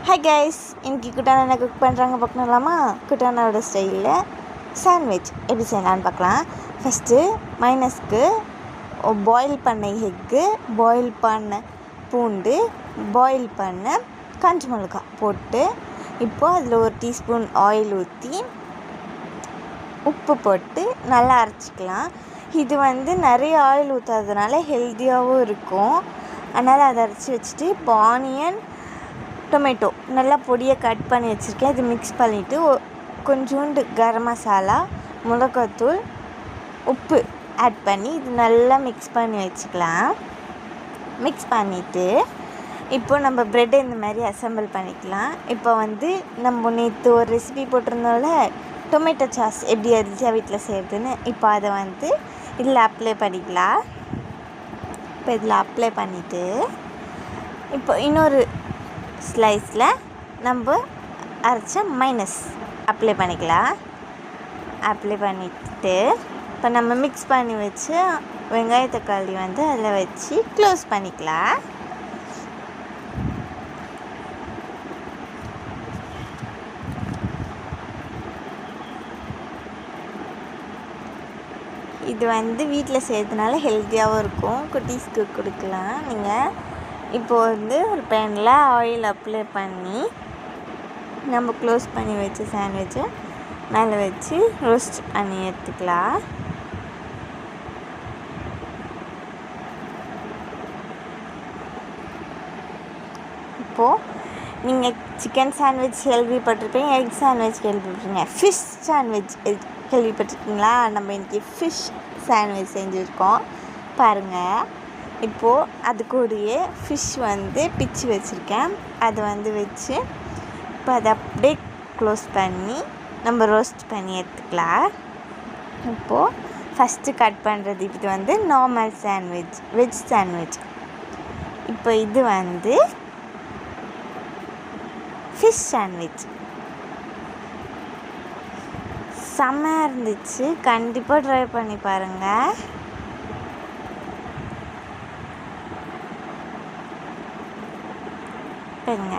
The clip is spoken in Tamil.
ஹாய் கைஸ், இன்றைக்கி குட்டானா என்ன குக் பண்ணுறாங்க பார்க்கலாமா? குட்டானாவோட ஸ்டைலில் சாண்ட்விச் எப்படி செய்யலான்னு பார்க்கலாம். ஃபஸ்ட்டு மைனஸ்க்கு பாயில் பண்ண எக்கு, பாயில் பண்ண பூண்டு, பாயில் பண்ண காஞ்ச மிளகா போட்டு இப்போது அதில் ஒரு டீஸ்பூன் ஆயில் ஊற்றி உப்பு போட்டு நல்லா அரைச்சிக்கலாம். இது நிறைய ஆயில் ஊற்றாததுனால ஹெல்த்தியாகவும் இருக்கும். அதனால் அதை அரைச்சி வச்சுட்டு இப்போ ஆனியன், டொமேட்டோ நல்லா பொடியை கட் பண்ணி வச்சுருக்கேன். இது மிக்ஸ் பண்ணிவிட்டு கொஞ்சோண்டு கரம் மசாலா, மிளகாத்தூள், உப்பு ஆட் பண்ணி இது நல்லா மிக்ஸ் பண்ணி வச்சுக்கலாம். மிக்ஸ் பண்ணிவிட்டு இப்போது நம்ம ப்ரெட்டை இந்த மாதிரி அசம்பிள் பண்ணிக்கலாம். இப்போ நம்ம நேற்று ஒரு ரெசிபி போட்டிருந்தோம்ல, டொமேட்டோ சாஸ் எப்படி ஈஸியாக வீட்டில் செய்கிறதுன்னு. இப்போ அதை இதில் அப்ளை பண்ணிக்கலாம். இப்போ இதில் அப்ளை பண்ணிவிட்டு இப்போ இன்னொரு ஸ்லைஸில் நம்ம அரைச்ச மைனஸ் அப்ளை பண்ணிக்கலாம். அப்ளை பண்ணிவிட்டு இப்போ நம்ம மிக்ஸ் பண்ணி வச்சு வெங்காய தக்காளி அதில் வச்சு க்ளோஸ் பண்ணிக்கலாம். இது வீட்டில் செய்கிறதுனால ஹெல்த்தியாகவும் இருக்கும். குட்டீஸ்க்கு கொடுக்கலாம். நீங்கள் இப்போது ஒரு பேனில் ஆயில் அப்ளை பண்ணி நம்ம க்ளோஸ் பண்ணி வச்ச சாண்ட்விட்சை மேலே வச்சு ரோஸ்ட் பண்ணி எடுத்துக்கலாம். இப்போது நீங்கள் சிக்கன் சாண்ட்விச் கேள்விப்பட்டிருப்பீங்க, எக் சாண்ட்விச் கேள்விப்பட்டிருப்பீங்க, ஃபிஷ் சாண்ட்விச் கேள்விப்பட்டிருக்கீங்களா? நம்ம இன்றைக்கி ஃபிஷ் சாண்ட்விச் செஞ்சுருக்கோம் பாருங்கள். இப்போது அது கூடயே ஃபிஷ் பிச்சு வச்சுருக்கேன். அதை வச்சு இப்போ அதை அப்படியே க்ளோஸ் பண்ணி நம்ம ரோஸ்ட் பண்ணி எடுத்துக்கலாம். இப்போது ஃபஸ்ட்டு கட் பண்ணுறது இது நார்மல் சாண்ட்விச், வெஜ் சாண்ட்விச். இப்போ இது ஃபிஷ் சாண்ட்விச். செம்மையாக இருந்துச்சு, கண்டிப்பாக ட்ரை பண்ணி பாருங்கள். பாருங்க.